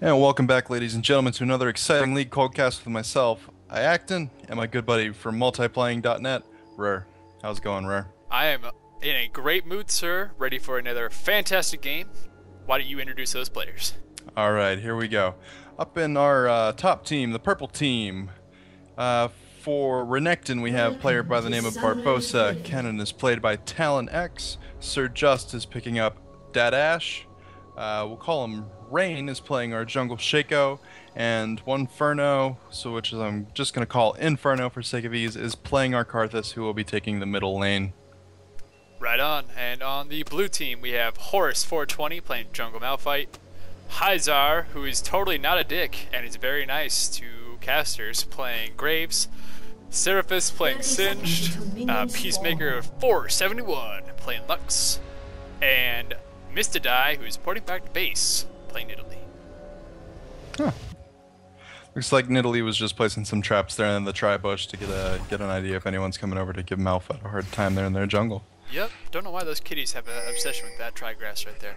And welcome back, ladies and gentlemen, to another exciting League Coldcast with myself, Iaqton, and my good buddy from multiplaying.net, Rare. How's it going, Rare? I am in a great mood, sir. Ready for another fantastic game. Why don't you introduce those players? All right, here we go. Up in our top team, the purple team, for Renekton, we have a player by the name of Barbosa. Kennen is played by Talon X. Sir Just is picking up Dadash. We'll call him Rain is playing our jungle Shaco, and one Inferno, which is I'm just going to call Inferno for sake of ease, is playing our Karthus, who will be taking the middle lane. Right on. And on the blue team, we have Horus420 playing jungle Malphite, Hyzar, who is totally not a dick and is very nice to casters, playing Graves, Seraphis playing Singed, Peacemaker of 471 playing Lux, and Mistadai, who is porting back to base, playing Italy. Huh. Looks like Nidalee was just placing some traps there in the tri-bush to get an idea if anyone's coming over to give Malphite a hard time there in their jungle. Yep, don't know why those kitties have an obsession with that tri-grass right there.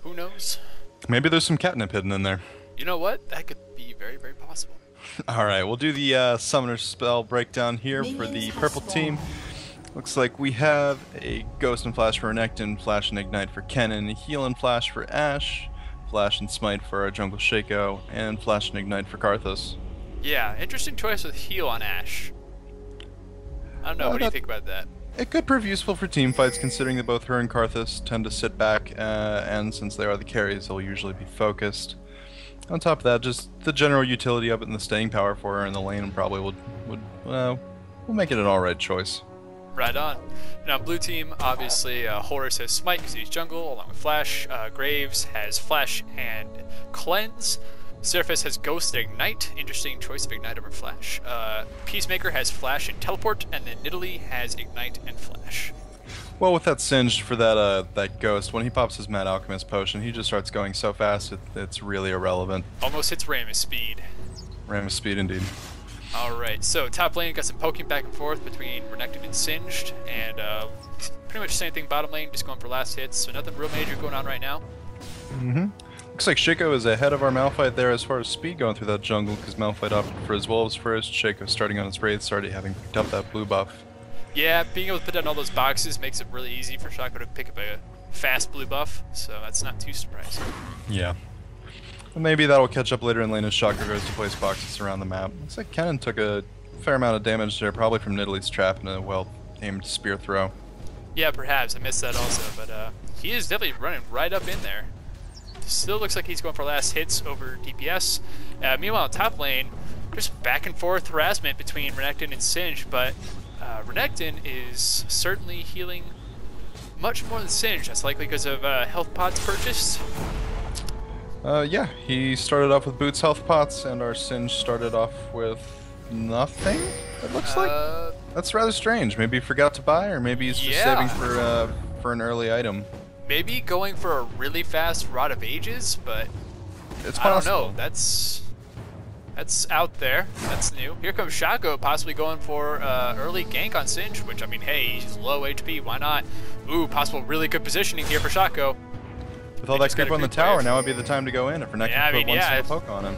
Who knows? Maybe there's some catnip hidden in there. You know what? That could be very, very possible. Alright, we'll do the summoner spell breakdown here for the purple team. Looks like we have a Ghost and Flash for Renekton, Flash and Ignite for Kennen, Heal and Flash for Ashe, Flash and Smite for our jungle Shaco, and Flash and Ignite for Karthus. Yeah, interesting choice with Heal on Ashe. I don't know, what do you think about that? It could prove useful for team fights, considering that both her and Karthus tend to sit back, and since they are the carries, they'll usually be focused. On top of that, just the general utility of it and the staying power for her in the lane probably will make it an alright choice. Right on. Now, blue team, obviously, Horus has Smite because he's jungle, along with Flash. Graves has Flash and Cleanse. Seraphis has Ghost and Ignite. Interesting choice of Ignite over Flash. Peacemaker has Flash and Teleport, and then Nidalee has Ignite and Flash. Well, with that Singed for that Ghost, when he pops his Mad Alchemist potion, he just starts going so fast it's really irrelevant. Almost hits Rammus speed. Rammus speed, indeed. Alright, so top lane got some poking back and forth between Renekton and Singed, and pretty much the same thing bottom lane, just going for last hits, so nothing real major going on right now. Looks like Shaco is ahead of our Malphite there as far as speed going through that jungle, because Malphite opted for his Wolves first. Shaco starting on his Wraiths, already having picked up that blue buff. Yeah, being able to put down all those boxes makes it really easy for Shaco to pick up a fast blue buff, so that's not too surprising. Yeah. And maybe that'll catch up later in lane as Shaco goes to place boxes around the map. Looks like Kennen took a fair amount of damage there, probably from Nidalee's trap and a well-aimed spear throw. Yeah, perhaps. I missed that also, but he is definitely running right up in there. Still looks like he's going for last hits over DPS. Meanwhile, top lane, just back and forth harassment between Renekton and Singed, but Renekton is certainly healing much more than Singed. That's likely because of health pots purchased. Yeah, he started off with Boots health pots, and our Singed started off with nothing, it looks like. That's rather strange. Maybe he forgot to buy, or maybe he's just saving for an early item. Maybe going for a really fast Rod of Ages, but it's I don't know. That's out there. That's new. Here comes Shaco, possibly going for early gank on Singed, which, I mean, hey, he's low HP, why not? Ooh, possible really good positioning here for Shaco. With all that creep on the tower, now would be the time to go in if Renekton put one single poke on him.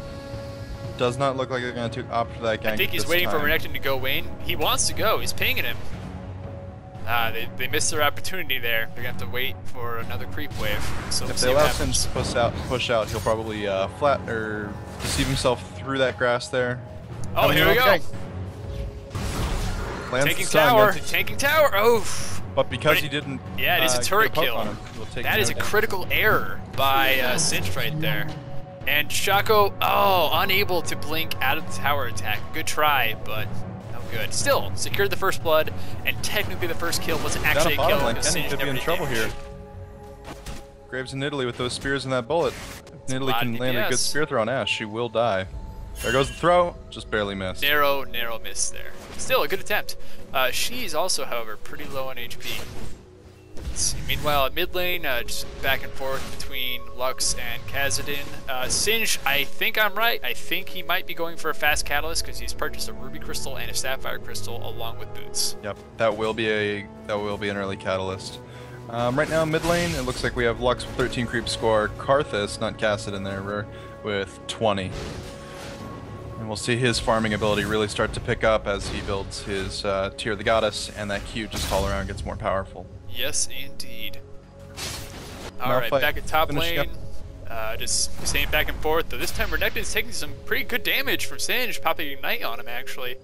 Does not look like they're going to opt for that gank. I think he's waiting for Renekton to go in. He wants to go. He's pinging him. They missed their opportunity there. They're going to have to wait for another creep wave. So if they allow Singed to push out, he'll probably deceive himself through that grass there. Oh, here we go. Taking tower. Taking tower. Oh. But because he didn't... Yeah, it is a turret kill. That is a critical error by Singed right there. And Shaco, unable to blink out of the tower attack. Good try, but no good. Still, secured the first blood, and technically the first kill wasn't actually a kill. Kennen could be in trouble here. Graves and Nidalee with those spears and that bullet. If Nidalee can land a good spear throw on Ashe, she will die. There goes the throw, just barely missed. Narrow miss there. Still a good attempt. She's also, however, pretty low on HP. Let's see. Meanwhile, at mid lane, just back and forth between Lux and Khazadin. Singe, I think I'm right. I think he might be going for a fast catalyst because he's purchased a ruby crystal and a sapphire crystal along with boots. Yep, that will be an early catalyst. Right now, mid lane, it looks like we have Lux with 13 creep score, Karthus, not Khazadin there, with 20. And we'll see his farming ability really start to pick up as he builds his Tear of the Goddess, and that Q just all around gets more powerful. Yes, indeed. Alright, back at top lane. Just staying back and forth. Though this time Renekton's taking some pretty good damage from Singe, popping Ignite on him, actually.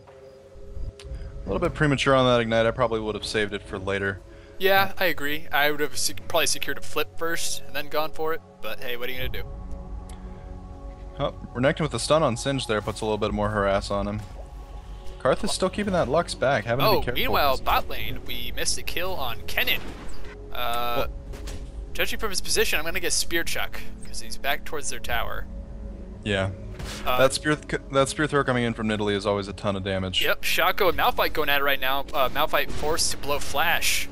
A little bit premature on that Ignite. I probably would have saved it for later. Yeah, I agree. I would have probably secured a flip first and then gone for it. But hey, what are you going to do? Oh, Renekton with the stun on Singe there puts a little bit more harass on him. Karth is still keeping that Lux back. Having to be careful. Meanwhile, bot lane, we missed a kill on Kennen. Judging from his position, I'm going to get Spear Chuck because he's back towards their tower. Yeah. That spear throw coming in from Nidalee is always a ton of damage. Yep, Shaco and Malphite going at it right now. Malphite forced to blow Flash.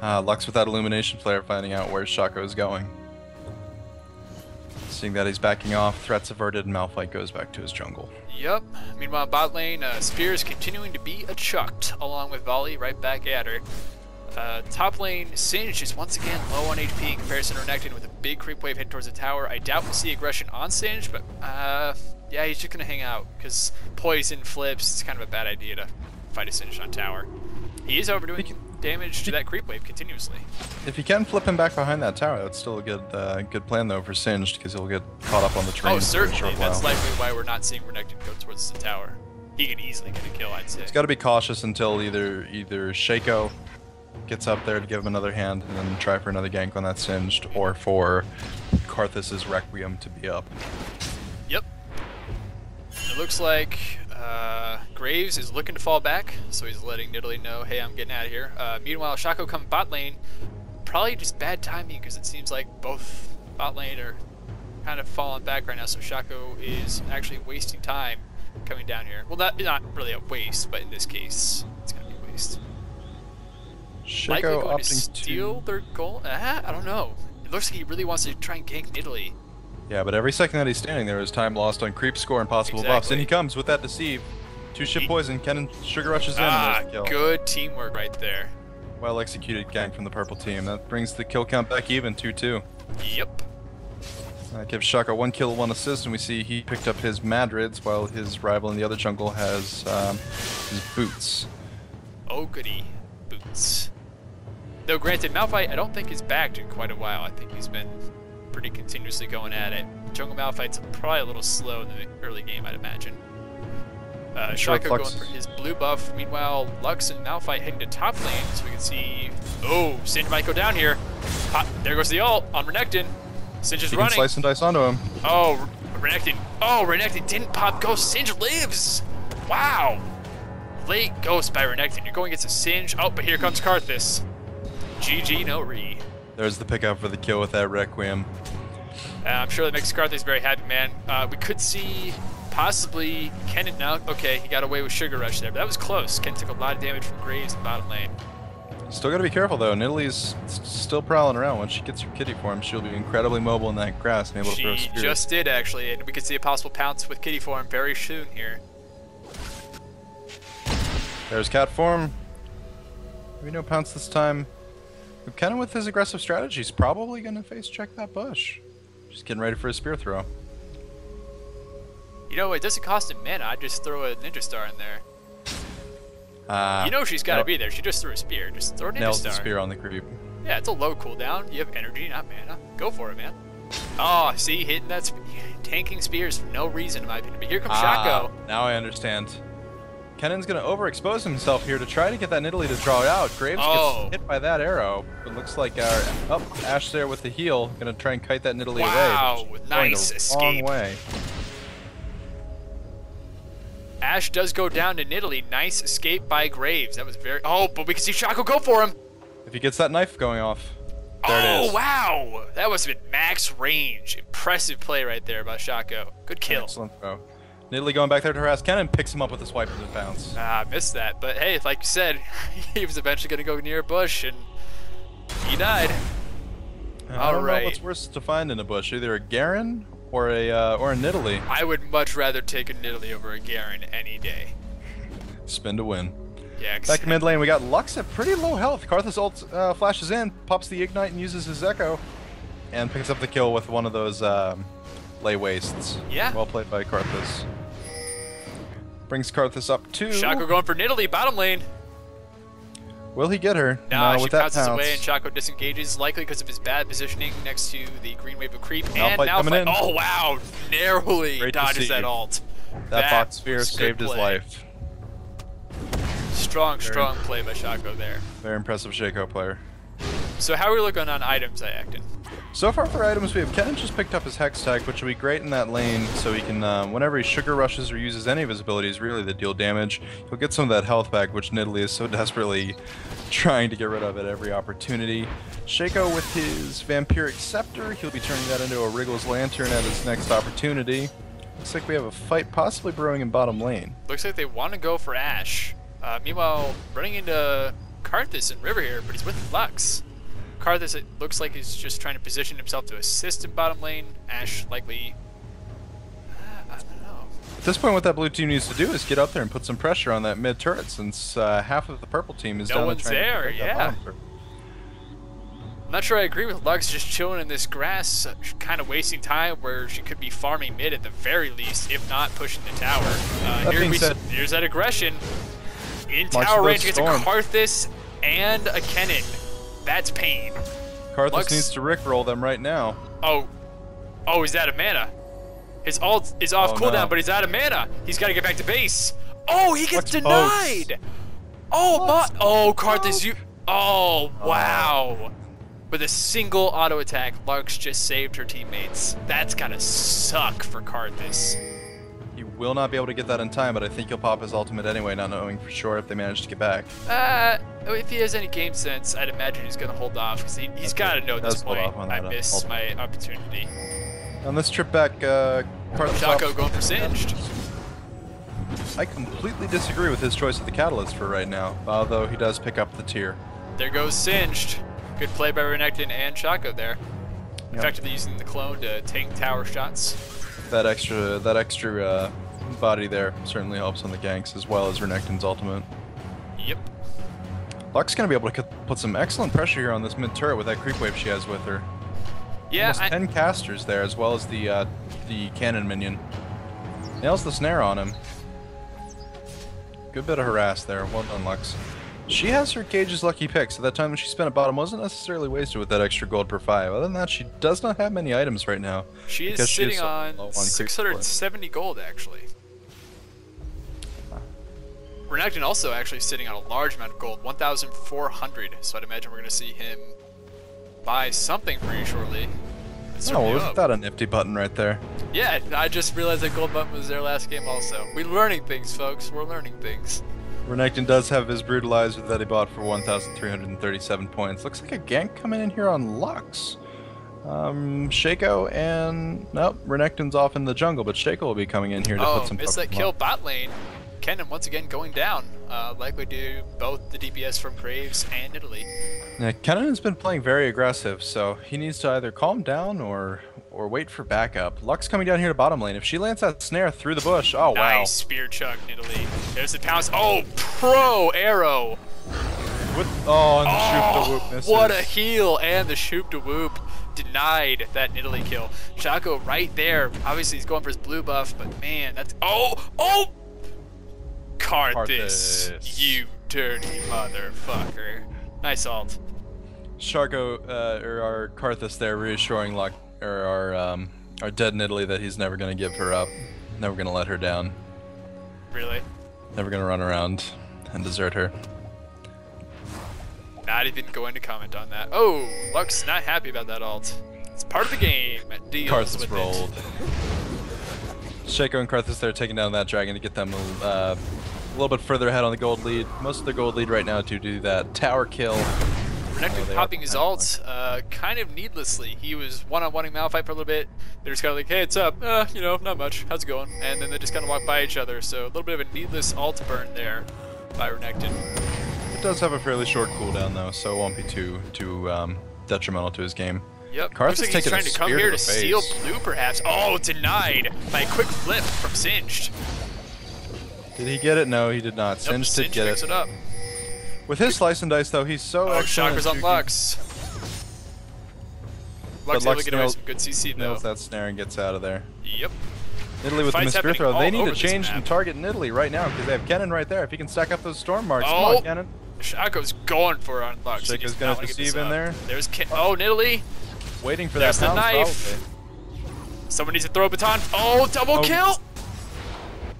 Lux with that Illumination Flare finding out where Shaco is going. Seeing that he's backing off, threats averted, and Malphite goes back to his jungle. Yep. Meanwhile, bot lane, Spear is continuing to be chucked, along with Volley right back at her. Top lane, Singe is once again low on HP in comparison to Renekton with a big creep wave heading towards the tower. I doubt we'll see aggression on Singe, but yeah, he's just going to hang out because poison flips. It's kind of a bad idea to fight a Singe on tower. He is overdoing damage to that creep wave continuously. If you can flip him back behind that tower, that's still a good plan though for Singed because he'll get caught up on the train. Oh, certainly. That's likely why we're not seeing Renekton go towards the tower. He can easily get a kill, I'd say. He's got to be cautious until either Shaco gets up there to give him another hand and then try for another gank on that Singed, or for Karthus' Requiem to be up. Yep. It looks like Graves is looking to fall back, so he's letting Nidalee know, hey, I'm getting out of here. Meanwhile, Shaco coming bot lane. Probably just bad timing because it seems like both bot lane are kind of falling back right now, so Shaco is actually wasting time coming down here. Well, not really a waste, but in this case, it's going to be a waste. Likely going to steal their goal? I don't know. It looks like he really wants to try and gank Nidalee. Yeah, but every second that he's standing there is time lost on creep score and possible buffs. And he comes with that deceive. Two ship poison, Kennen sugar rushes in and there's a kill. Good teamwork right there. Well executed gank from the purple team. That brings the kill count back even, 2-2. Yep. That gives Shaka 1 kill, 1 assist, and we see he picked up his Madrids while his rival in the other jungle has his boots. Oh goody, boots. Though granted, Malphite I don't think is backed in quite a while. I think he's been pretty continuously going at it. Jungle Malphite's probably a little slow in the early game, I'd imagine. Shaco going for his blue buff. Meanwhile, Lux and Malphite heading to top lane, so we can see... Oh, Singe might go down here. Pop. There goes the ult on Renekton. Singe is running. Slice and dice onto him. Oh, Renekton. Oh, Renekton didn't pop Ghost. Singe lives. Wow. Late Ghost by Renekton. You're going against a Singe. Oh, but here comes Karthus. GG, no re. There's the pickup for the kill with that Requiem. I'm sure that makes Karthus very happy, man. We could see possibly Kennen now. Okay, he got away with Sugar Rush there, but that was close. Kennen took a lot of damage from Graves in bottom lane. Still got to be careful though. Nidalee's still prowling around. Once she gets her kitty form, she'll be incredibly mobile in that grass and able to throw spears. She just did actually, and we could see a possible pounce with kitty form very soon here. There's cat form. Maybe no pounce this time. Kennen with his aggressive strategy is probably going to face check that bush. Just getting ready for his spear throw. You know, it doesn't cost him mana. I just throw a ninja star in there. You know she's got to be there. She just threw a spear. Just throw a ninja nails star. The spear on the creep. Yeah, it's a low cooldown. You have energy, not mana. Go for it, man. Oh, see, hitting that, tanking spears for no reason, in my opinion. But here comes Shaco. Now I understand. Kennen's going to overexpose himself here to try to get that Nidalee to draw out. Graves gets hit by that arrow. It looks like Ash there with the heal. Going to try and kite that Nidalee away. Wow, nice escape. Long way. Ash does go down to Nidalee. Nice escape by Graves. That was very... Oh, but we can see Shaco go for him. If he gets that knife going off. There it is. Oh, wow. That must have been max range. Impressive play right there by Shaco. Good kill. Excellent throw. Nidalee going back there to harass Kennen, picks him up with a swipe and a bounce. I missed that. But hey, like you said, he was eventually going to go near a bush, and he died. I don't know what's worse to find in a bush, either a Garen or a Nidalee. I would much rather take a Nidalee over a Garen any day. Spin to win. Yeah, Back in mid lane, we got Lux at pretty low health. Karthus ult flashes in, pops the ignite, and uses his echo, and picks up the kill with one of those lay wastes. Yeah. Well played by Karthus. Brings Karthus up to... Shaco going for Nidalee, bottom lane. Will he get her? Nah, no, she with that bounces pounce. away and Shaco disengages, likely because of his bad positioning next to the green wave of creep. Malphite And coming in. Oh wow, narrowly Great to dodges see that you. ult. That box sphere saved his play. life. Strong play by Shaco there. Very impressive Shaco player. So how are we looking on items, Iaqton? So far for items, we have Kennen just picked up his Hex tag, which will be great in that lane, so he can, whenever he sugar rushes or uses any of his abilities really that deal damage, he'll get some of that health back, which Nidalee is so desperately trying to get rid of at every opportunity. Shaco with his Vampiric Scepter, he'll be turning that into a Wriggle's Lantern at his next opportunity. Looks like we have a fight possibly brewing in bottom lane. Looks like they want to go for Ashe. Meanwhile, running into Karthus and River here, but he's with Lux. Karthus, it looks like he's just trying to position himself to assist in bottom lane. Ashe likely... I don't know. At this point, what that blue team needs to do is get up there and put some pressure on that mid turret, since half of the purple team is No down one's trying there, to protect that yeah. bottom turret. I'm not sure I agree with Lux just chilling in this grass, kind of wasting time where she could be farming mid at the very least, if not pushing the tower. Here's that aggression. In tower range against a Karthus and a Kennen. That's pain. Karthus Lux needs to rickroll them right now. Oh, he's out of mana. His ult is off cooldown, but he's out of mana. He's got to get back to base. Oh, he gets denied. Karthus, you. Oh, wow. With a single auto attack, Lux just saved her teammates. That's gotta suck for Karthus. He will not be able to get that in time, but I think he'll pop his ultimate anyway, not knowing for sure if they manage to get back. If he has any game sense, I'd imagine he's gonna hold off, because he's got to know at this point, I missed my opportunity. On this trip back, Karthus... Shaco going for Singed. I completely disagree with his choice of the Catalyst for right now, although he does pick up the tier. There goes Singed. Good play by Renekton and Shaco there. Yep. Effectively using the clone to tank tower shots. That extra body there certainly helps on the ganks as well as Renekton's ultimate. Yep. Lux gonna be able to put some excellent pressure here on this mid turret with that creep wave she has with her. Yeah, almost 10 casters there as well as the cannon minion. Nails the snare on him. Good bit of harass there. Well done, Lux. She has her Cage's lucky pick, so that time when she spent at bottom wasn't necessarily wasted with that extra gold per 5. Other than that, she does not have many items right now. She is sitting on 670 gold, actually. Renekton also actually sitting on a large amount of gold, 1,400, so I'd imagine we're going to see him buy something pretty shortly. Oh, well, isn't that a nifty button right there? Yeah, I just realized that gold button was their last game also. We're learning things, folks. We're learning things. Renekton does have his Brutalizer that he bought for 1,337 points. Looks like a gank coming in here on Lux. Shaco and... Nope, Renekton's off in the jungle, but Shaco will be coming in here to put some... Missed that kill bot lane. Kennen once again going down. Likely to both the DPS from Graves and Nidalee. Yeah, Kennen has been playing very aggressive, so he needs to either calm down or wait for backup. Lux coming down here to bottom lane. If she lands that snare through the bush, oh wow. Nice spear chuck, Nidalee. There's the pounce. Oh, pro arrow. And the shoop to whoop misses. What a heal, and the shoop to whoop denied that Nidalee kill. Shaco right there. Obviously he's going for his blue buff, but man, that's Karthus, you dirty motherfucker. Nice ult. Shaco, or our Karthus there, reassuring our dead Nidalee that he's never going to give her up. Never going to let her down. Really? Never going to run around and desert her. Not even going to comment on that. Oh, Lux not happy about that ult. It's part of the game. Karthus rolled. Shaco and Karthus there taking down that dragon to get them a little bit further ahead on the gold lead. Most of their gold lead right now to do that tower kill. Renekton popping his ult kind of needlessly. He was one-on-one-ing Malphite for a little bit. They're just kind of like, hey, what's up? You know, not much. How's it going? And then they just kind of walk by each other. So a little bit of a needless ult burn there by Renekton. It does have a fairly short cooldown though, so it won't be too detrimental to his game. Yep. Karthus Looks like he's trying to come here to steal blue, perhaps. Oh, denied by a quick flip from Singed. Did he get it? No, he did not. Nope, Singed did get it up. With his slice and dice, though, he's so excellent. Chakras on Lux. Lux able to get away some good CC, though. Nails that snare and gets out of there. Yep. Nidalee with the Mispear throw. They need to change and target Nidalee right now because they have Kennen right there. If he can stack up those storm marks, come on, Kennen. Shaco's going for it on Lux. Shaco's going to deceive in there. There's Nidalee. Waiting for that pounce, knife. Probably. Someone needs to throw a baton. Oh, double kill!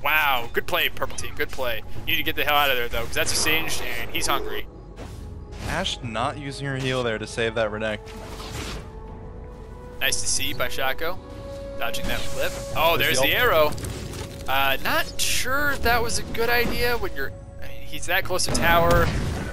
Wow, good play, purple team, good play. You need to get the hell out of there, though, because that's a Singed, and he's hungry. Ashe not using her heal there to save that Renekton. Nice to see by Shaco. Dodging that flip. Oh, there's the arrow. Not sure that was a good idea when he's that close to tower.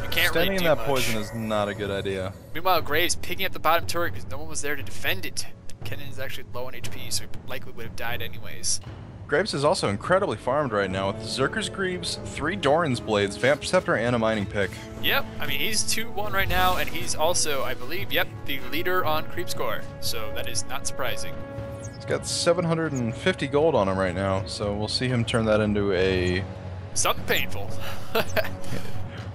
You can't really do much. Standing in that poison is not a good idea. Meanwhile, Graves picking up the bottom turret because no one was there to defend it. Kennen is actually low on HP, so he likely would have died anyways. Graves is also incredibly farmed right now with Zerker's Greaves, 3 Doran's Blades, Vamp Scepter, and a Mining Pick. Yep, I mean, he's 2-1 right now, and he's also, I believe, yep, the leader on creep score. So that is not surprising. He's got 750 gold on him right now, so we'll see him turn that into a... something painful.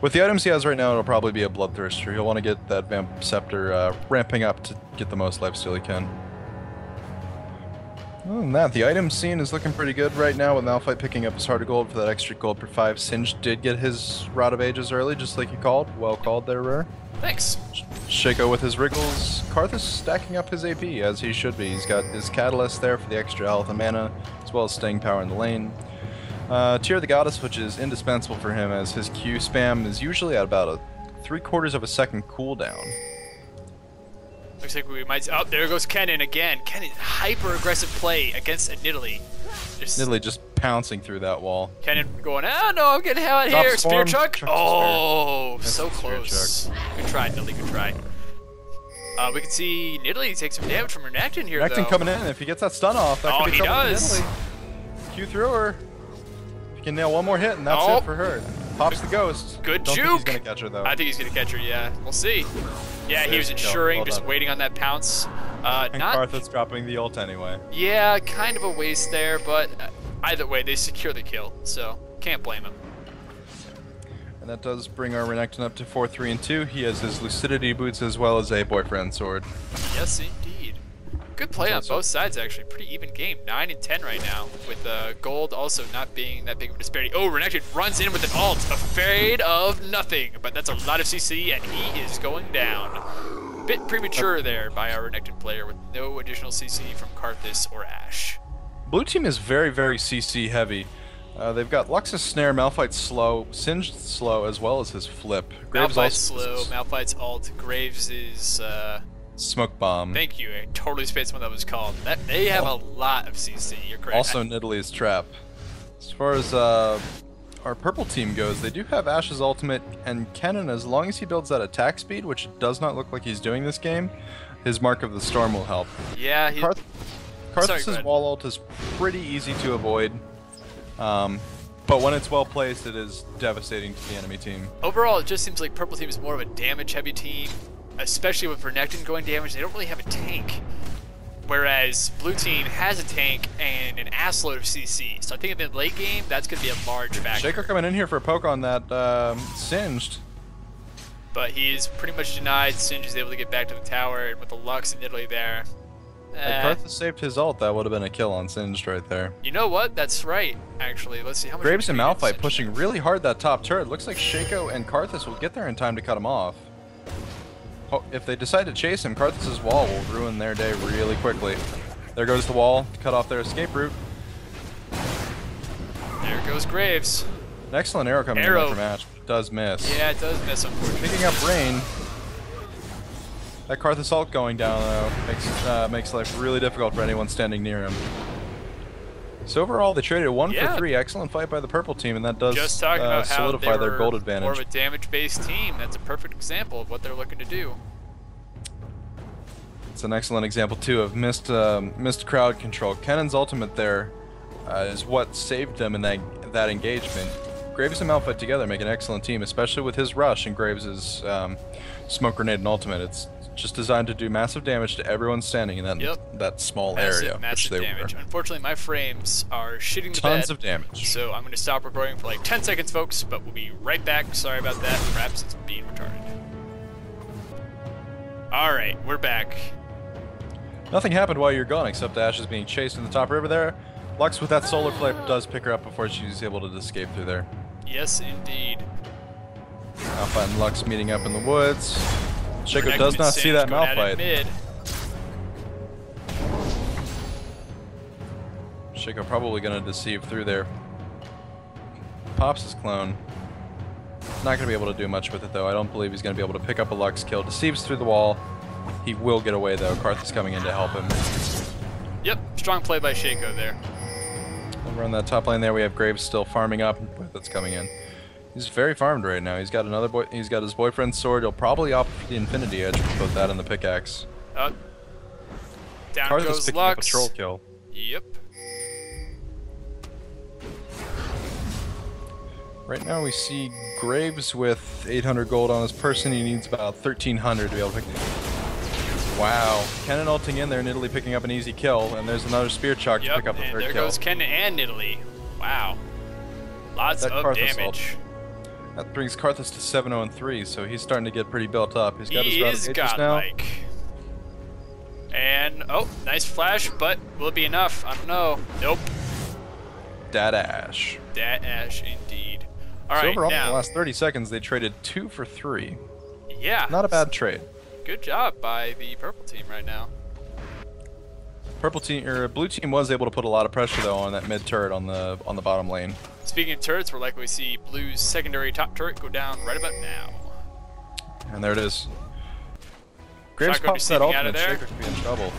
With the items he has right now, it'll probably be a Bloodthirster. He'll want to get that Vamp Scepter ramping up to get the most lifesteal he can. Other than that, the item scene is looking pretty good right now with Malphite picking up his Heart of Gold for that extra gold per 5. Singed did get his Rod of Ages early, just like you called. Well called there, Rare. Thanks. Shaco with his Wriggles. Karthus stacking up his AP, as he should be. He's got his Catalyst there for the extra health and mana, as well as staying power in the lane. Tear the Goddess, which is indispensable for him, as his Q spam is usually at about a 3/4 of a second cooldown. Looks like we might... oh, there goes Kennen again. Kennen, hyper-aggressive play against a Nidalee. Nidalee just pouncing through that wall. Kennen going, oh no, I'm getting out of here. Spear Chuck? Oh, so close. Good try, Nidalee, good try. We can see Nidalee take some damage from Renekton here, Renekton coming in. If he gets that stun off, that could be trouble for Nidalee. Q through her. If he can nail one more hit, and that's it for her. Pops the ghost. Good juke. Don't think he's gonna catch her, though. I think he's gonna catch her, yeah. We'll see. Yeah, he was ensuring, just waiting on that pounce. And Karthus dropping the ult anyway. Yeah, kind of a waste there, but either way, they secure the kill, so can't blame him. And that does bring our Renekton up to 4-3-2. He has his Lucidity boots as well as a Boyfriend sword. Yes, indeed. Good play on both sides, actually. Pretty even game. 9 and 10 right now, with gold also not being that big of a disparity. Oh, Renekton runs in with an ult, afraid of nothing, but that's a lot of CC, and he is going down. Bit premature there by our Renekton player with no additional CC from Karthus or Ashe. Blue team is very, very CC heavy. They've got Lux's Snare, Malphite's slow, Singed slow, as well as his flip. Graves Malphite's slow, Malphite's ult, Graves is... Smoke Bomb. Thank you. I totally spaced what that was called. They have a lot of CC. You're correct. Also Nidalee's Trap. As far as our purple team goes, they do have Ashe's ultimate, and Kennen, as long as he builds that attack speed, which does not look like he's doing this game, his Mark of the Storm will help. Yeah, Karthus' wall ult is pretty easy to avoid, but when it's well placed, it is devastating to the enemy team. Overall, it just seems like purple team is more of a damage-heavy team. Especially with Renekton going damage, they don't really have a tank. Whereas blue team has a tank and an assload of CC. So I think in the late game, that's going to be a large factor. Shaco coming in here for a poke on that Singed. But he is pretty much denied. Singed is able to get back to the tower, and with the Lux and Nidalee there. If Karthus saved his ult, that would have been a kill on Singed right there. You know what? That's right, actually. Let's see how much... Graves and Malphite pushing really hard that top turret. Looks like Shaco and Karthus will get there in time to cut him off. Oh, if they decide to chase him, Karthus' wall will ruin their day really quickly. There goes the wall to cut off their escape route. There goes Graves. An excellent arrow coming in after match. Does miss. Yeah, it does miss, unfortunately. Picking up Rain. That Karthus ult going down, though, makes life really difficult for anyone standing near him. So overall, they traded a 1 for 3. Excellent fight by the purple team, and that does solidify their gold advantage. More of a damage-based team. That's a perfect example of what they're looking to do. It's an excellent example too of missed crowd control. Kennen's ultimate there is what saved them in that engagement. Graves and Malphite together make an excellent team, especially with his rush and Graves' smoke grenade and ultimate. It's just designed to do massive damage to everyone standing in that small area. Massive damage. Unfortunately, my frames are shitting the bed. Tons of damage. So I'm going to stop recording for like 10 seconds, folks, but we'll be right back. Sorry about that. Perhaps it's being retarded. Alright, we're back. Nothing happened while you're gone except Ash is being chased in the top river there. Lux with that solar flare does pick her up before she's able to escape through there. Yes, indeed. Alpha and Lux meeting up in the woods. Shaco does not see that Malphite. Shaco probably going to deceive through there. Pops his clone. Not going to be able to do much with it though. I don't believe he's going to be able to pick up a Lux kill. Deceives through the wall. He will get away though. Karth is coming in to help him. Yep, strong play by Shaco there. Over on that top lane there, we have Graves still farming up. That's coming in. He's very farmed right now. He's got he's got his boyfriend's sword. He'll probably opt for the Infinity Edge with both that and the pickaxe. Down Karth goes is picking Lux. up a troll kill. Yep. Right now we see Graves with 800 gold on his person. He needs about 1,300 to be able to pick. Wow. Kennen ulting in there, Nidalee picking up an easy kill, and there's another spear chuck to pick up the third there kill. Goes Kennen and Nidalee. Wow. Lots of Karthus damage. That brings Karthus to 7-0-3, so he's starting to get pretty built up. He's got his round of ages now. Godlike. And, oh, nice flash, but will it be enough? I don't know. Nope. Dat Ash. Dat Ash, indeed. All so right, overall, now, in the last 30 seconds, they traded 2 for 3. Yeah. Not a bad trade. Good job by the purple team right now. Blue team was able to put a lot of pressure though on that mid turret on the bottom lane. Speaking of turrets, we're likely to see Blue's secondary top turret go down right about now. And there it is. Graves pops that ultimate, Shaco could be in trouble.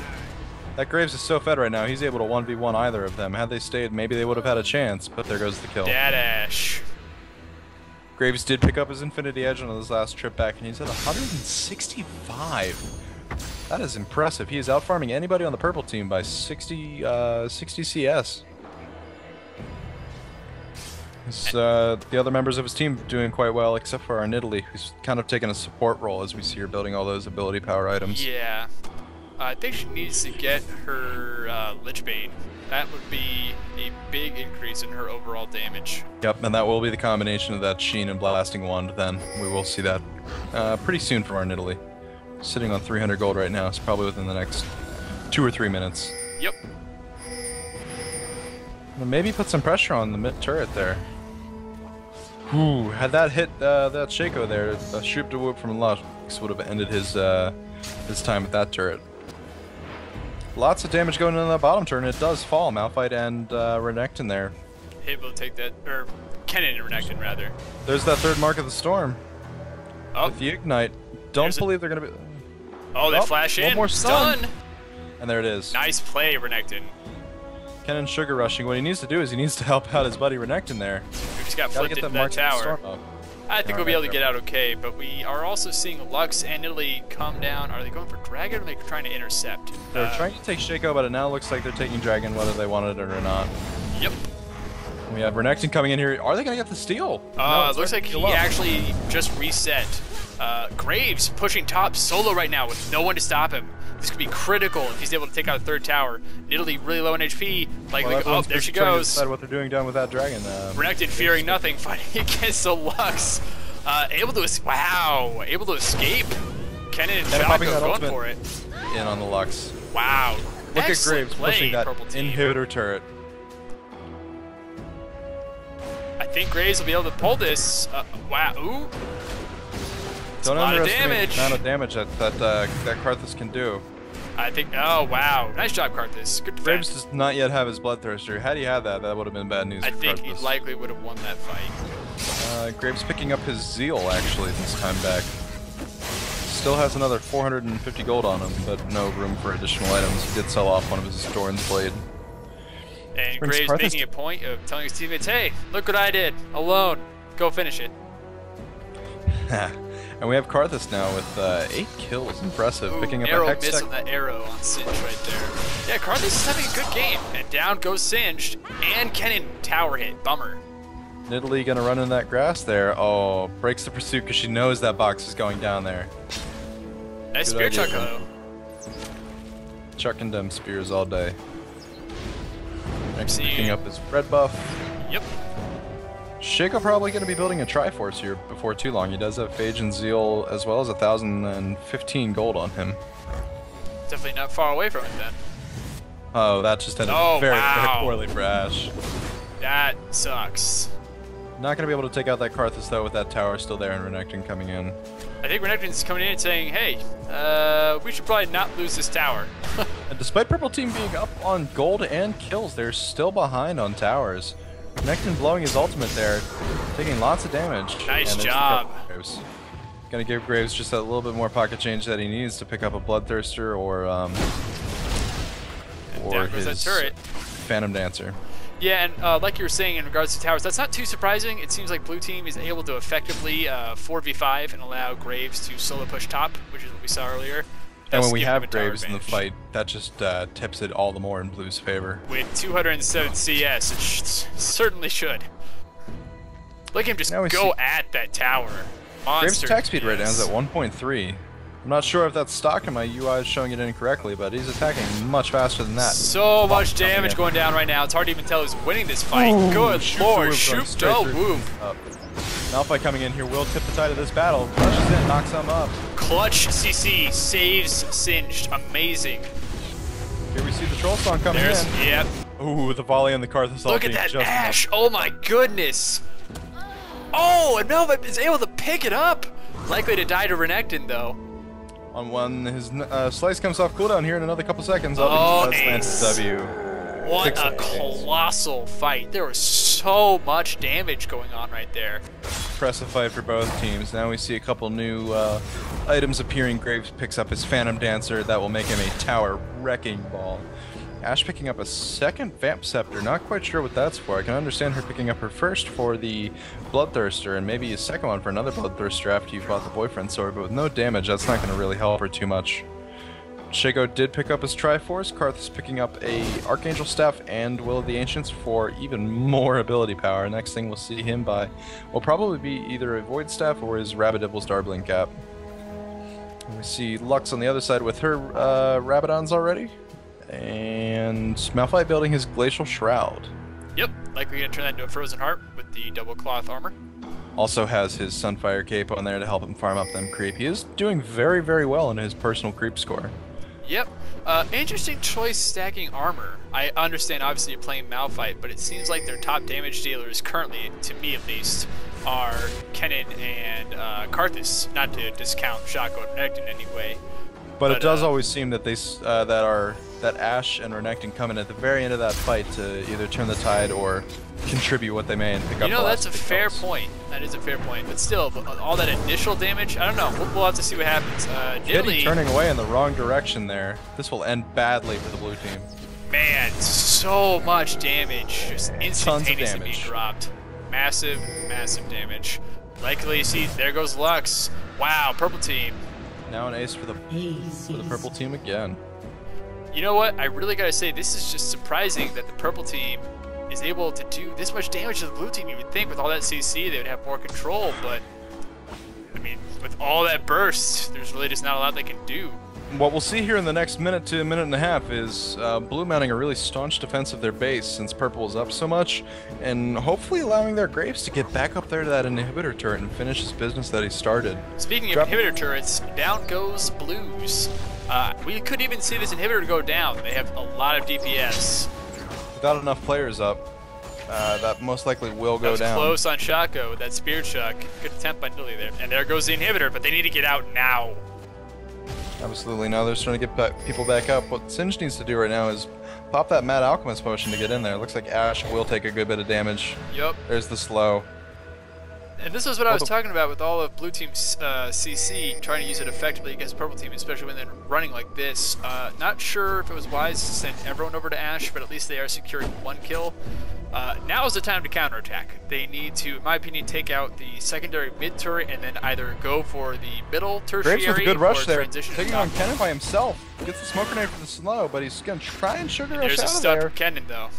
That Graves is so fed right now, he's able to 1v1 either of them. Had they stayed, maybe they would have had a chance, but there goes the kill. Dat Ash. Graves did pick up his Infinity Edge on his last trip back, and he's at 165. That is impressive. He is outfarming anybody on the purple team by 60 CS. The other members of his team doing quite well, except for our Nidalee, who's kind of taking a support role as we see her building all those ability power items. Yeah. I think she needs to get her Lich Bane. That would be a big increase in her overall damage. Yep, and that will be the combination of that Sheen and Blasting Wand then. We will see that pretty soon from our Nidalee. Sitting on 300 gold right now. It's probably within the next 2 or 3 minutes. Yep. Well, maybe put some pressure on the mid turret there. Ooh, had that hit that Shaco there, a shoop to whoop from Lux would have ended his time at that turret. Lots of damage going into the bottom turn. It does fall. Malphite and Renekton there. Able to take that, or Kennen and Renekton rather. There's that third mark of the storm. Oh. With the Ignite. Don't believe they're going to be... Oh, they flash in. One more stun. Stun. And there it is. Nice play, Renekton. Kennen sugar rushing. What he needs to do is he needs to help out his buddy Renekton there. We just got flipped into that tower. I think we'll be able to get out okay, but we are also seeing Lux and Nidalee come down. Are they going for Dragon or are they trying to intercept? They're trying to take Shaco, but it now looks like they're taking Dragon whether they wanted it or not. Yep. We have Renekton coming in here. Are they going to get the steal? No, it looks like he actually just reset. Graves pushing top solo right now with no one to stop him. This could be critical if he's able to take out a third tower. Nidalee really low in HP. Oh, there she goes. Decide what they're doing down with that Dragon. Renekton fearing nothing, fighting against the Lux. Able to escape. Kennen and Shaco going for it. In on the Lux. Wow. Look at Graves pushing that inhibitor turret. I think Graves will be able to pull this. Wow. Ooh. Don't underestimate the amount of damage that Karthus can do. I think. Oh wow! Nice job, Karthus. Good defense. Graves does not yet have his Bloodthirster. Had he had that, that would have been bad news. I for think Karthus. he likely would have won that fight. Graves picking up his Zeal actually this time back. Still has another 450 gold on him, but no room for additional items. He did sell off one of his Doran's Blade. And Graves making a point of telling his teammates, "Hey, look what I did alone. Go finish it." And we have Karthus now with 8 kills. Impressive. Ooh, picking up arrow a Hex miss on that arrow on Singed right there. Yeah, Karthus is having a good game. And down goes Singed. And Kennen tower hit. Bummer. Nidalee gonna run in that grass there. Oh, breaks the pursuit because she knows that box is going down there. Nice Good spear idea, chuck though. Chucking them spears all day. Next, See. picking up his red buff. Yep. Shaco probably going to be building a Triforce here before too long. He does have Phage and Zeal as well as 1,015 gold on him. Definitely not far away from it then. Oh, that just ended very poorly for Ashe. That sucks. Not going to be able to take out that Karthus though with that tower still there and Renekton coming in. I think Renekton's coming in and saying, hey, we should probably not lose this tower. And despite Purple Team being up on gold and kills, they're still behind on towers. Renekton blowing his ultimate there, taking lots of damage. Nice job. Gonna give Graves just a little bit more pocket change that he needs to pick up a Bloodthirster or down goes that turret. Phantom Dancer. Yeah, and like you were saying in regards to towers, that's not too surprising. It seems like blue team is able to effectively 4v5 and allow Graves to solo push top, which is what we saw earlier. And when we have Graves in the fight, that just tips it all the more in blue's favor. With 207 CS, it certainly should. Look at him just go at that tower. Graves' attack speed right now is at 1.3. I'm not sure if that's stock and my UI is showing it incorrectly, but he's attacking much faster than that. So much damage going down right now. It's hard to even tell who's winning this fight. Ooh, good lord, shoot, whoop. Malphite coming in here will tip the tide of this battle. Rushes in, knocks some up. Clutch CC saves Singed. Amazing. Here we see the Troll Song coming in. Yep. Ooh, the volley on the Karthus. Look at that Ashe. Oh my goodness. Oh, and Malphite is able to pick it up. Likely to die to Renekton though. On one, his slice comes off cooldown here in another couple seconds. Oh, nice. W. What a colossal fight. There was so much damage going on right there. Impressive fight for both teams. Now we see a couple new items appearing. Graves picks up his Phantom Dancer. That will make him a tower wrecking ball. Ashe picking up a second Vamp Scepter. Not quite sure what that's for. I can understand her picking up her first for the Bloodthirster and maybe a second one for another Bloodthirster after you've bought the Boyfriend Sword, but with no damage, that's not going to really help her too much. Shaco did pick up his Triforce. Karthus picking up a Archangel Staff and Will of the Ancients for even more ability power. Next thing we'll see him buy will probably be either a Void Staff or his Rabbidibble's Darblink Cap. We see Lux on the other side with her Rabadons already. And Malphite building his Glacial Shroud. Yep, likely gonna turn that into a Frozen Heart with the double cloth armor. Also has his Sunfire Cape on there to help him farm up them creep. He is doing very, very well in his personal creep score. Yep. Interesting choice stacking armor. I understand obviously you're playing Malphite, but it seems like their top damage dealers currently, to me at least, are Kennen and Karthus. Not to discount Shaco and Renekton in any way. But it does always seem that they that Ashe and Renekton come in at the very end of that fight to either turn the tide or contribute what they may and pick up. You know, that's a fair point. That is a fair point. But still, all that initial damage, I don't know. We'll have to see what happens. Kitty turning away in the wrong direction there. This will end badly for the blue team. Man, so much damage. Just instantaneously being dropped. Massive, massive damage. Likely, see, there goes Lux. Wow, purple team. Now an ace for the purple team again. You know what? I really gotta say, this is just surprising that the purple team is able to do this much damage to the blue team. You would think with all that CC they would have more control, but I mean, with all that burst, there's really just not a lot they can do. What we'll see here in the next minute to a minute and a half is blue mounting a really staunch defense of their base since purple is up so much, and hopefully allowing their Graves to get back up there to that inhibitor turret and finish his business that he started. Speaking of inhibitor turrets, down goes blues. We could even see this inhibitor go down. They have a lot of DPS. Without enough players up, that most likely will go down. Close on Shaco with that spear chuck. Good attempt by Nilly there. And there goes the inhibitor, but they need to get out now. Absolutely. Now they're starting to get people back up. What Singed needs to do right now is pop that Mad Alchemist potion to get in there. Looks like Ashe will take a good bit of damage. Yep. There's the slow. And this is what I was talking about with all of blue team's CC, trying to use it effectively against purple team, especially when they're running like this. Not sure if it was wise to send everyone over to Ashe, but at least they are securing one kill. Now is the time to counterattack. They need to, in my opinion, take out the secondary mid turret and then either go for the middle tertiary. Graves with a good rush there, taking on Kennen by himself. Gets the smoke grenade for the slow, but he's going to try and sugar rush out of there. There's a stun from Kennen though.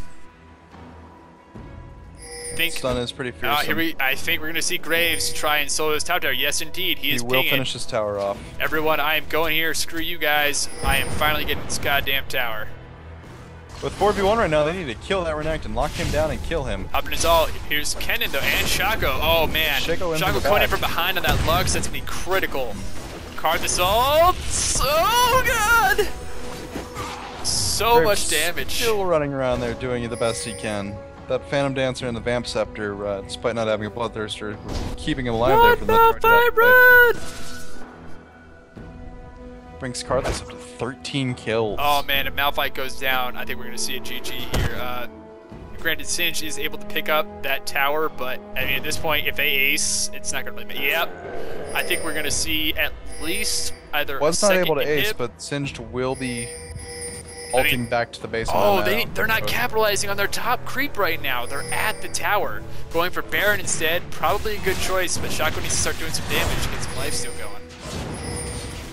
think stun is pretty fearsome. I think we're gonna see Graves try and solo his top tower. Yes, indeed, he is will pinging. finish his tower off. Everyone, I am going here. Screw you guys. I am finally getting this goddamn tower. With 4v1 right now, they need to kill that Renekton, lock him down, and kill him. Up in his ult. Here's Kennen though, and Shaco. Oh man, Shaco coming in from behind on that Lux. That's gonna be critical. Karthus ult. Oh god. So much damage. Still running around there doing the best he can. That Phantom Dancer and the Vamp Scepter, despite not having a Bloodthirster, keeping him alive there for the majority of that fight. Brings Karthus up to 13 kills. Oh man, if Malphite goes down, I think we're gonna see a GG here. Granted, Singe is able to pick up that tower, but I mean, at this point, if they ace, it's not gonna really matter. Yep. I think we're gonna see at least either. Was not able to ace, but Singed will be ulting back to the base. Oh, they're not capitalizing on their top creep right now. They're at the tower. Going for Baron instead, probably a good choice, but Shaco needs to start doing some damage, get some life steal going.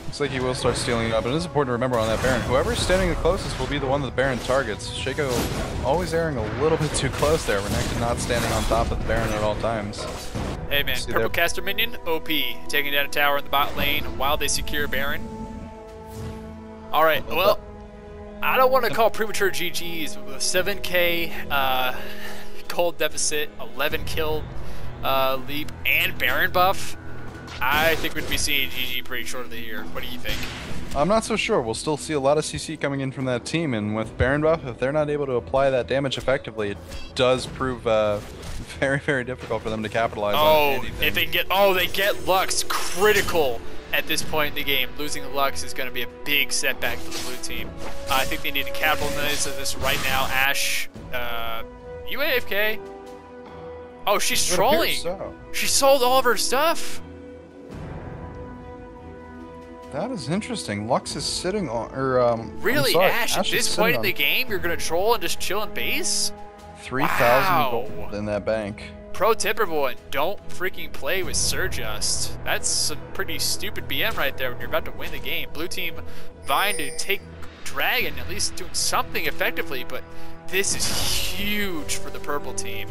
Looks like he will start stealing up, and it is important to remember on that Baron, whoever's standing the closest will be the one that the Baron targets. Shaco always erring a little bit too close there. Renekton not standing on top of the Baron at all times. Hey man, purple caster minion, OP, taking down a tower in the bot lane while they secure Baron. Alright, well, I don't want to call premature GGs, but with 7k cold deficit, 11 kill leap, and Baron buff, I think we'd be seeing GG pretty shortly here. What do you think? I'm not so sure. We'll still see a lot of CC coming in from that team, and with Baron buff, if they're not able to apply that damage effectively, it does prove very, very difficult for them to capitalize on anything. If they get, they get Lux, critical at this point in the game. Losing the Lux is going to be a big setback for the blue team. I think they need to capitalize on this right now. Ashe, you AFK? Oh, she's trolling. So. She sold all of her stuff. That is interesting. Lux is sitting on, really, Ashe, at this point in the game, you're gonna troll and just chill in base? 3,000 gold in that bank. Pro tip, everyone, don't freaking play with Surjust. That's some pretty stupid BM right there when you're about to win the game. Blue team vying to take Dragon, at least doing something effectively, but this is huge for the purple team.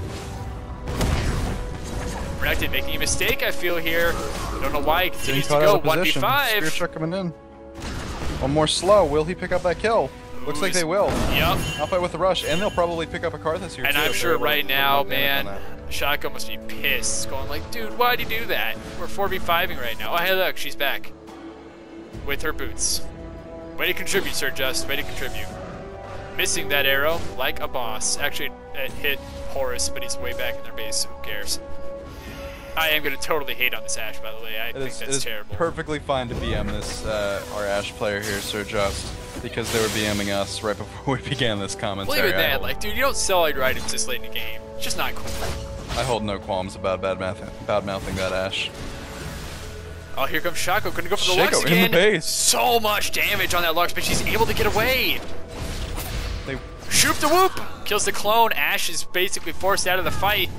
Renekton making a mistake, I feel here. Don't know why he continues to go 1v5. Spear truck coming in. One more slow. Will he pick up that kill? Looks like they will. Yep. Malphite with the rush, and they'll probably pick up a Karthus here and too. I'm sure right now, man, Shaco must be pissed, going like, dude, why'd you do that? We're 4v5ing right now. Oh, hey, look, she's back. With her boots. Way to contribute, Sir Just. Way to contribute. Missing that arrow like a boss. Actually, it hit Horus, but he's way back in their base, so who cares? I am going to totally hate on this Ashe, by the way. I think that's terrible. Perfectly fine to BM this, our Ashe player here, Sir Just, because they were BMing us right before we began this commentary. Believe it, that, like, dude, you don't sell all your items this late in the game. It's just not cool. I hold no qualms about bad-mouthing that Ashe. Oh, here comes Shaco. Gonna go for the Lux again. In the base. So much damage on that Lux, but she's able to get away. They shoot the whoop. Kills the clone. Ashe is basically forced out of the fight.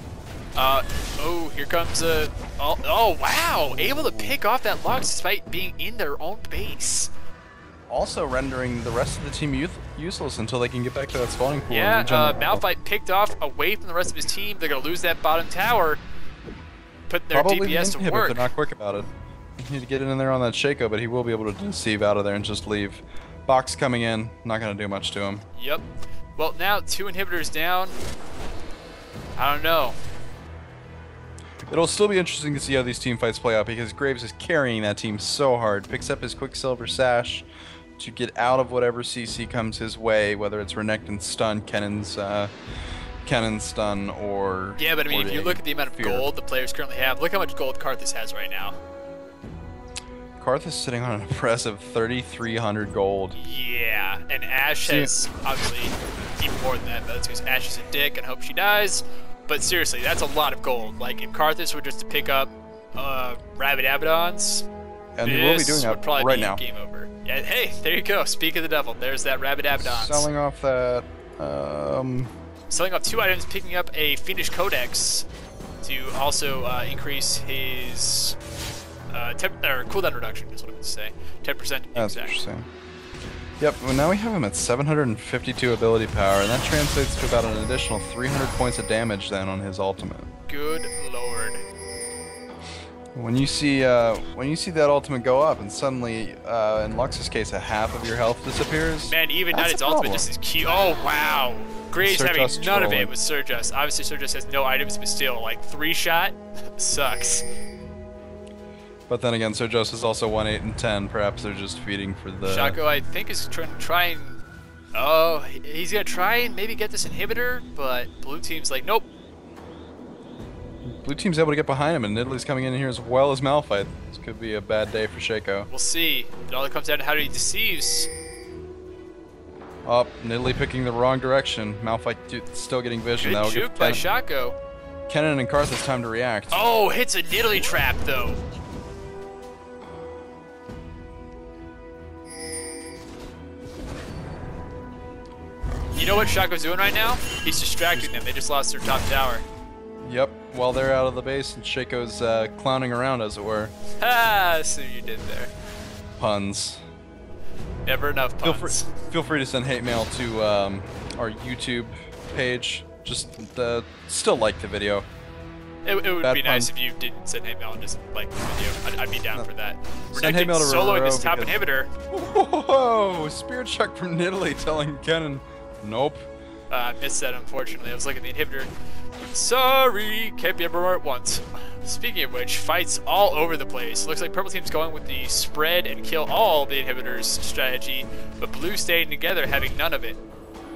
Oh, here comes a... Oh, wow! Able to pick off that Lux despite being in their own base. Also rendering the rest of the team useless until they can get back to that spawning pool. Yeah, Malphite picked off away from the rest of his team. They're going to lose that bottom tower. Put their DPS to work. They're not quick about it. You need to get in there on that Shaco, but he will be able to deceive out of there and just leave. Box coming in, not going to do much to him. Yep. Well, now 2 inhibitors down. I don't know. It'll still be interesting to see how these team fights play out because Graves is carrying that team so hard. Picks up his Quicksilver Sash to get out of whatever CC comes his way, whether it's Renekton's stun, Kennen's stun, or... Yeah, but I mean, if you look at the amount of gold the players currently have, look how much gold Karthus has right now. Karthus sitting on an impressive 3,300 gold. Yeah, and Ashe has obviously even more than that. That's because Ashe is a dick and hope she dies. But seriously, that's a lot of gold. Like, if Karthus were just to pick up Rabid Abaddons, and he will be doing that right now. Game over. Yeah, hey, there you go. Speak of the devil. There's that Rabid Abaddons. Selling off that... Selling off 2 items, picking up a Fiendish Codex to also increase his cooldown reduction, is what I would say. 10%. That's interesting. Yep, well now we have him at 752 ability power, and that translates to about an additional 300 points of damage then on his ultimate. Good lord. When you see that ultimate go up, and suddenly, in Lux's case, a half of your health disappears. Man, even not its ultimate, just his Q. Oh wow. Graves having none of it with Surjust. Obviously, Surjust has no items, but still, like 3-shot sucks. But then again, Surjust is also 1, 8, and 10. Perhaps they're just feeding for the. Shaco, I think, is trying. Oh, he's gonna try and maybe get this inhibitor, but blue team's like, nope. Blue team's able to get behind him, and Nidalee's coming in here as well as Malphite. This could be a bad day for Shaco. We'll see. It all comes down to how he deceives. Oh, Nidalee picking the wrong direction. Malphite still getting vision. Good juke by Shaco. Kennen and Karthus time to react. Oh, hits a Nidalee trap though. You know what Shaco's doing right now? He's distracting them. They just lost their top tower. Yep, while they're out of the base and Shaco's clowning around, as it were. Ah, see what you did there. Puns. Never enough puns. Feel free to send hate mail to our YouTube page. Just still like the video. It would be nice if you didn't send hate mail and just like the video. I'd be down for that. Send hate mail to soloing this top inhibitor. Whoa! Spirit Chuck from Nidalee telling Kennen, nope. I missed that, unfortunately. I was looking at the inhibitor. Sorry, can't be everywhere at once. Speaking of which, fights all over the place. Looks like purple team's going with the spread and kill all the inhibitors strategy, but blue staying together, having none of it.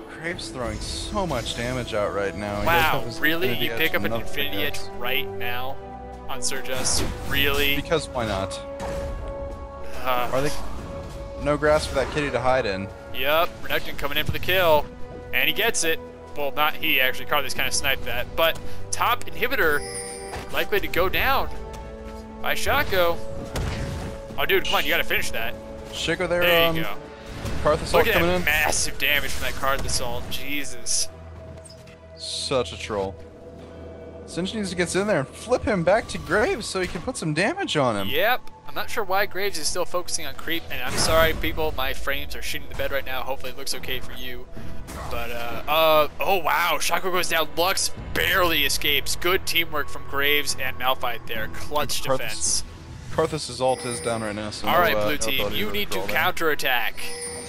Graves throwing so much damage out right now. Wow, really? You pick up an Infinity Edge right now on Surjust? Really? Because why not? Are they no grass for that kitty to hide in? Yep, Renekton coming in for the kill, and he gets it. Well, not he, actually. Karthus kind of sniped that. But top inhibitor likely to go down by Shaco. Oh, dude, come on, you got to finish that. Shaco there. There you go. Karthus Look at coming that in. Massive damage from that Karthus ult. Jesus. Such a troll. Singe needs to get in there and flip him back to Graves so he can put some damage on him. Yep. I'm not sure why Graves is still focusing on creep, and I'm sorry, people. My frames are shitting the bed right now. Hopefully it looks okay for you. But, oh wow, Shaco goes down. Lux barely escapes. Good teamwork from Graves and Malphite there. Clutch defense. Karthus' ult is down right now. So alright, blue team, you need to counterattack.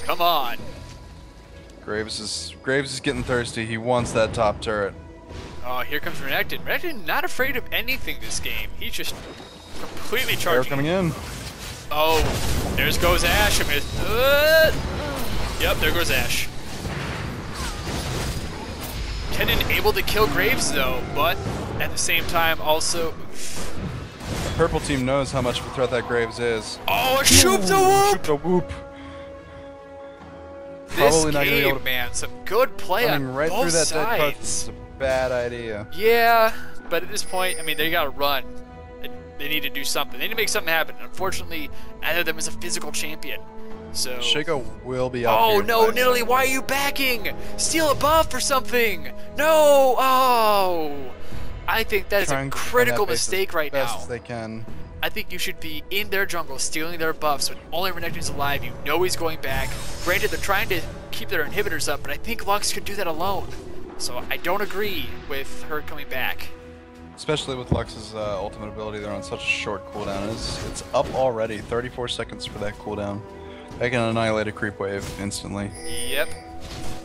Come on. Graves is getting thirsty. He wants that top turret. Oh, here comes Renekton. Renekton not afraid of anything this game. He's just completely charging. Coming in. Oh, there goes Ashe. Yep, there goes Ashe. Kennen able to kill Graves though, but at the same time also. The purple team knows how much of a threat that Graves is. Oh, shoot the whoop! Shoot the whoop! This game, man, some good play on right both through that sides. dead Karthus is a bad idea. Yeah, but at this point, I mean, they gotta run. They need to do something. They need to make something happen. Unfortunately, neither of them is a physical champion. So Shaco will be up Oh here no, Nidalee, why are you backing? Steal a buff or something! No! Oh! I think that is a critical mistake right now. As they can. I think you should be in their jungle, stealing their buffs when only Renekton's alive. You know he's going back. Granted, they're trying to keep their inhibitors up, but I think Lux could do that alone. So I don't agree with her coming back. Especially with Lux's ultimate ability, they're on such a short cooldown. It's up already, 34 seconds for that cooldown. They can annihilate a creep wave instantly. Yep.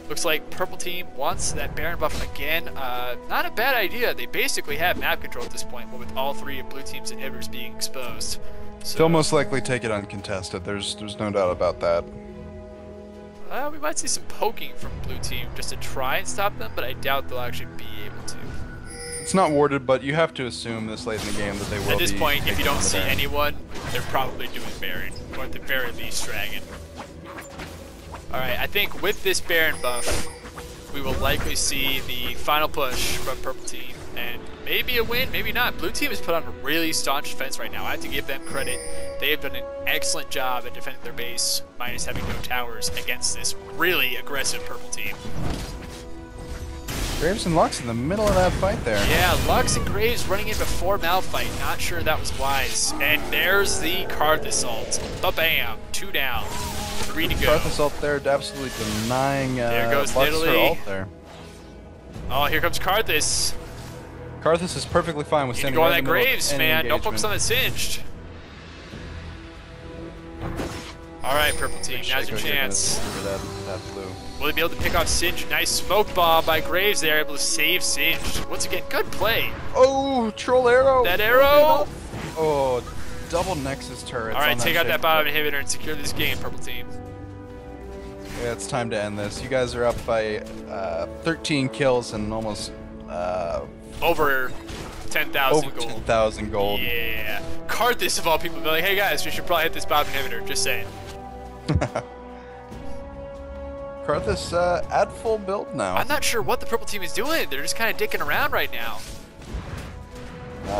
Looks like purple team wants that Baron buff again. Not a bad idea. They basically have map control at this point, but with all three of blue team's inhibitors being exposed. So, they'll most likely take it uncontested. There's no doubt about that. We might see some poking from blue team just to try and stop them, but I doubt they'll actually be able to. It's not warded, but you have to assume this late in the game that they will be. At this point, if you don't see anyone, they're probably doing Baron, or at the very least Dragon. Alright, I think with this Baron buff, we will likely see the final push from purple team, and maybe a win, maybe not. Blue team has put on a really staunch defense right now. I have to give them credit. They have done an excellent job at defending their base, minus having no towers, against this really aggressive purple team. Graves and Lux in the middle of that fight there. Yeah, Lux and Graves running in before Malphite. Not sure that was wise. And there's the Karthus ult. Ba-bam. 2 down. 3 to go. Karthus ult there, absolutely denying There goes Lux her Nidalee. ult there. Oh, here comes Karthus. Karthus is perfectly fine with You need to standing go on right in that the middle of Graves, any man. Don't focus on engagement. that Singed. Alright, purple team, now's your chance. That blue. Will they be able to pick off Singed? Nice smoke bomb by Graves there, able to save Singed. Once again, good play. Oh, troll arrow! That arrow! Oh, double Nexus turrets. Alright, on take out that shape. bottom inhibitor and secure this game, purple team. Yeah, it's time to end this. You guys are up by 13 kills and almost Over 10,000 over gold. 10,000 gold. Yeah. Karthus of all people be like, hey guys, we should probably hit this bottom inhibitor. Just saying. Karthus at full build now. I'm not sure what the purple team is doing. They're just kind of dicking around right now.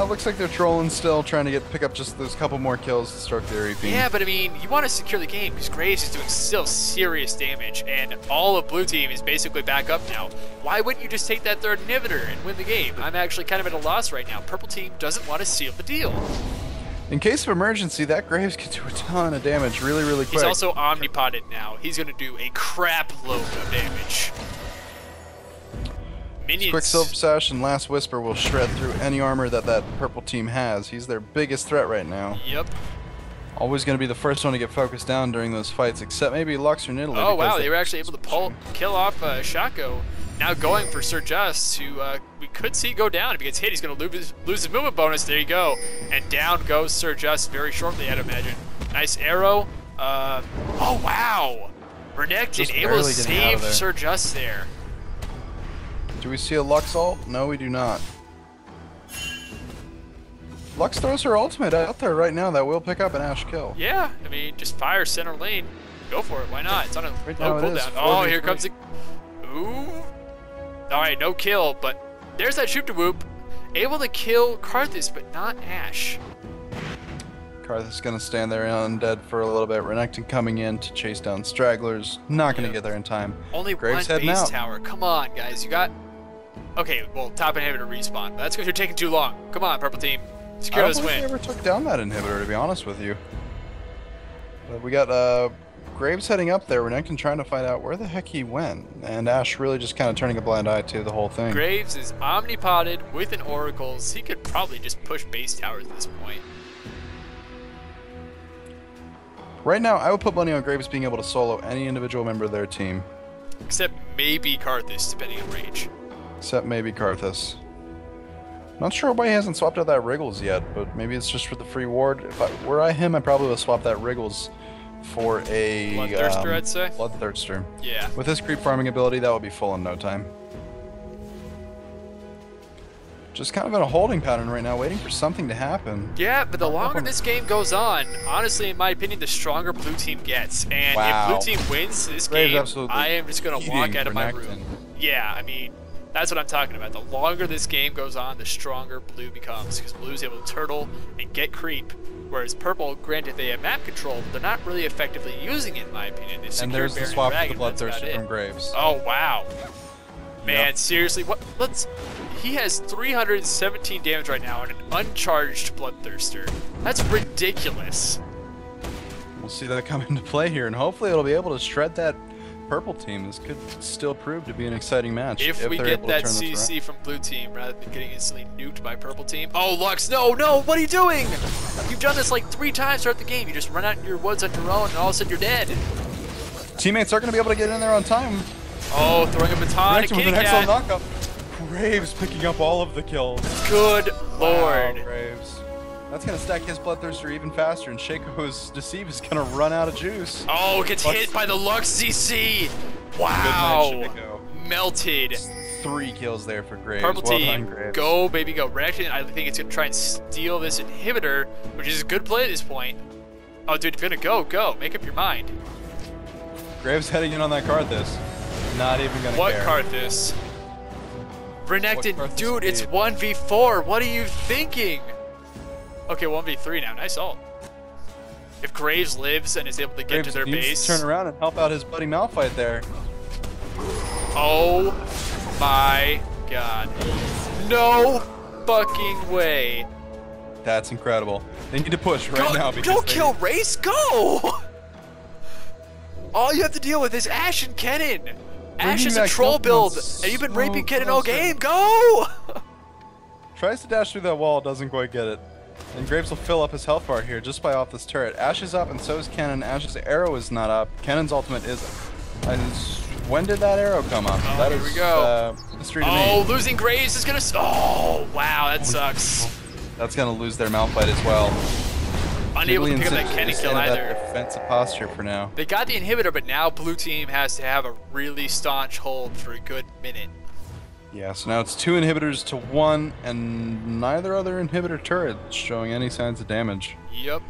Looks like they're trolling still, trying to pick up just those couple more kills to start their EP. Yeah, but I mean, you want to secure the game because Graves is doing still serious damage, and all of blue team is basically back up now. Why wouldn't you just take that third inhibitor and win the game? I'm actually kind of at a loss right now. Purple team doesn't want to seal the deal. In case of emergency, that Graves can do a ton of damage really, really quick. He's also omnipotent now. He's going to do a crap load of damage. Minions. Quick Silver Sash and Last Whisper will shred through any armor that purple team has. He's their biggest threat right now. Yep. Always going to be the first one to get focused down during those fights, except maybe Lux or Nidalee. Oh wow, they were actually able to kill off Shaco. Now going for Sir Just, who we could see go down. If he gets hit, he's going to lose his movement bonus. There you go. And down goes Sir Just very shortly, I'd imagine. Nice arrow. Oh wow. Renekton able to save Sir Just there. Do we see a Lux ult? No, we do not. Lux throws her ultimate out there right now that will pick up an Ashe kill. Yeah, I mean, just fire center lane. Go for it. Why not? It's on a Right low now it is, cooldown. Oh, 4v3. here comes a... Ooh. Alright, no kill, but there's that shoot to whoop. Able to kill Karthus, but not Ashe. Karthus gonna stand there undead for a little bit. Renekton coming in to chase down stragglers. Not gonna get there in time. Only Graves one heading base out. tower. Come on, guys. You got... Okay, well, top inhibitor respawn. But that's because you're taking too long. Come on, purple team. Secure this I don't believe win. we ever took down that inhibitor, to be honest with you. But we got Graves heading up there. Renekton trying to find out where the heck he went. And Ashe really just kind of turning a blind eye to the whole thing. Graves is omnipotent with an oracle, so he could probably just push base towers at this point. Right now, I would put money on Graves being able to solo any individual member of their team. Except maybe Karthus, depending on range. Except maybe Karthus. Not sure why he hasn't swapped out that Wriggles yet, but maybe it's just for the free ward. Were I him, I probably would swap that Wriggles for a Bloodthirster, I'd say. Bloodthirster. Yeah. With his creep farming ability, that would be full in no time. Just kind of in a holding pattern right now, waiting for something to happen. Yeah, but the longer this game goes on, honestly, in my opinion, the stronger blue team gets. And Wow. if blue team wins this Graves game, absolutely I am just going to walk eating out of my Renekton. room. Yeah, I mean, that's what I'm talking about. The longer this game goes on, the stronger blue becomes, because blue's able to turtle and get creep. Whereas purple, granted they have map control, but they're not really effectively using it, in my opinion. They And secure there's the Baron swap Dragon, to the that's about Bloodthirster it. from Graves. Oh, wow. Man, Yep. seriously, what? He has 317 damage right now on an uncharged Bloodthirster. That's ridiculous. We'll see that come into play here, and hopefully it'll be able to shred that purple team. This could still prove to be an exciting match. If we they're get able to that turn this around. CC from blue team rather than getting instantly nuked by purple team. Oh, Lux, no, what are you doing? You've done this like 3 times throughout the game. You just run out in your woods on your own, and all of a sudden you're dead. Teammates are going to be able to get in there on time. Oh, throwing a baton, a Renekton with kitty an excellent cat. knockup. Graves picking up all of the kills. Good lord. Wow, Graves. That's going to stack his Bloodthirster even faster, and Shaco's Deceive is going to run out of juice. Oh, gets Lux. hit by the Lux CC. Good Wow. night, Shaco. Melted. 3 kills there for Graves. Purple Well team, done, Graves. go baby go. Renekton, I think it's gonna try and steal this inhibitor, which is a good play at this point. Oh, dude, you're gonna go. Make up your mind. Graves heading in on that Karthus. Not even going to What care. Karthus? Renekton, Karthus dude, it's did. 1v4. What are you thinking? Okay, 1v3 now. Nice ult. If Graves lives and is able to get Graves to their needs base. to turn around and help out his buddy Malphite there. Oh my god. No fucking way. That's incredible. They need to push right now because Go kill Race, go! All you have to deal with is Ashe and Kennen. Ashe Bringing is a that troll kill build, command and you've been so raping Kennen all closer. game. Go! Tries to dash through that wall, doesn't quite get it. And Graves will fill up his health bar here just by off this turret. Ashe is up and so is Kennen. Ashe's arrow is not up. Kennen's ultimate is when did that arrow come up? Oh, That here is, we go. mystery to Oh, me. losing Graves is gonna. Oh, wow, that sucks. That's gonna lose their Malphite as well. Unable to pick up that Jiggly Kennen is kill in that either. defensive posture for now. They got the inhibitor, but now blue team has to have a really staunch hold for a good minute. Yeah, so now it's 2 inhibitors to 1, and neither other inhibitor turret showing any signs of damage. Yep.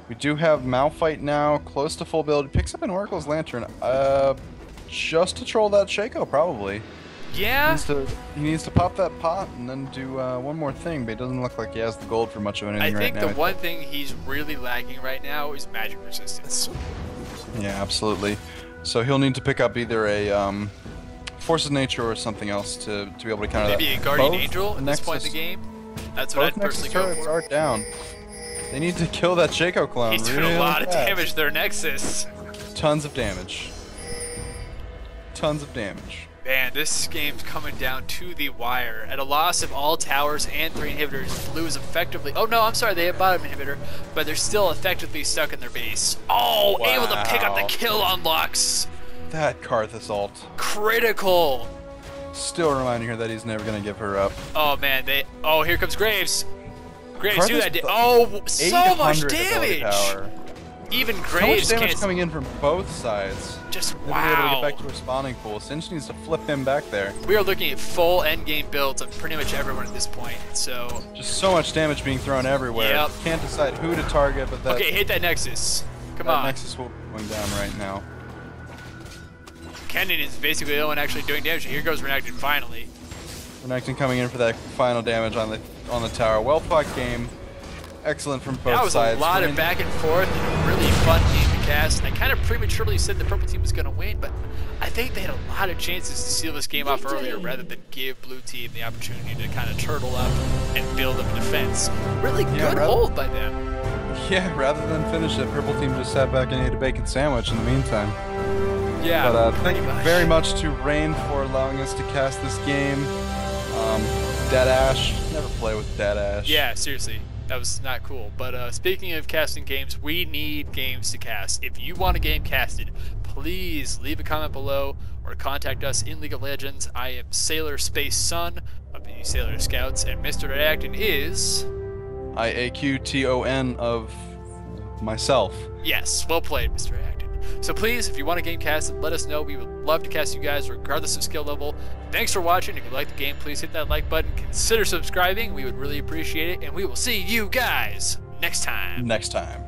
We do have Malphite now, close to full build. Picks up an Oracle's Lantern, just to troll that Shaco, probably. Yeah. He needs to pop that pot and then do one more thing, but it doesn't look like he has the gold for much of anything I think right now. the one thing he's really lacking right now is magic resistance. Yeah, absolutely. So he'll need to pick up either a Force of Nature or something else to be able to counter that. Maybe a Guardian Both Angel at this point in the game. That's what Both I'd Nexus personally go turrets for. are down. They need to kill that Shaco clone. He's doing really a lot of fast. damage to their Nexus. Tons of damage. Tons of damage. Man, this game's coming down to the wire. At a loss of all towers and 3 inhibitors, blue is effectively... Oh no, I'm sorry, they have bottom inhibitor, but they're still effectively stuck in their base. Oh, able to pick up the Wow. kill on Lux. That Karthus ult. Critical. Still reminding her that he's never going to give her up. Oh man, Oh, here comes Graves. Graves, Karthus do that. with Oh, so much 800 ability damage. power. Even So much Graves damage can't. coming in from both sides. Just Never be able to wow. get back to her spawning pool. Sinch needs to flip him back there. We are looking at full endgame builds of pretty much everyone at this point. So, Just so much damage being thrown everywhere. Yep. Can't decide who to target, but that, okay, hit that Nexus. Come that on. Nexus will be going down right now. Kennen is basically the only one actually doing damage. Here goes Renekton finally. Renekton coming in for that final damage on the tower. Well fought game. Excellent from both That was sides. a lot of back and forth and a really fun game to cast. And I kind of prematurely said the purple team was going to win, but I think they had a lot of chances to seal this game off earlier rather than give blue team the opportunity to kind of turtle up and build up a defense. Really good hold by them. Yeah, rather than finish it, purple team just sat back and ate a bacon sandwich in the meantime. Yeah, But thank pretty you much. very much to Rain for allowing us to cast this game. Dead Ash. Never play with Dead Ash. Yeah, seriously. That was not cool. But speaking of casting games, we need games to cast. If you want a game casted, please leave a comment below or contact us in League of Legends. I am Sailor Space Sun of the Sailor Scouts, and Mr. Iaqton is... Iaqton of myself. Yes, well played, Mr. Iaqton. So please, if you want a game casted, let us know. We would love to cast you guys regardless of skill level. Thanks for watching. If you like the game, please hit that like button. Consider subscribing. We would really appreciate it. And we will see you guys next time. Next time.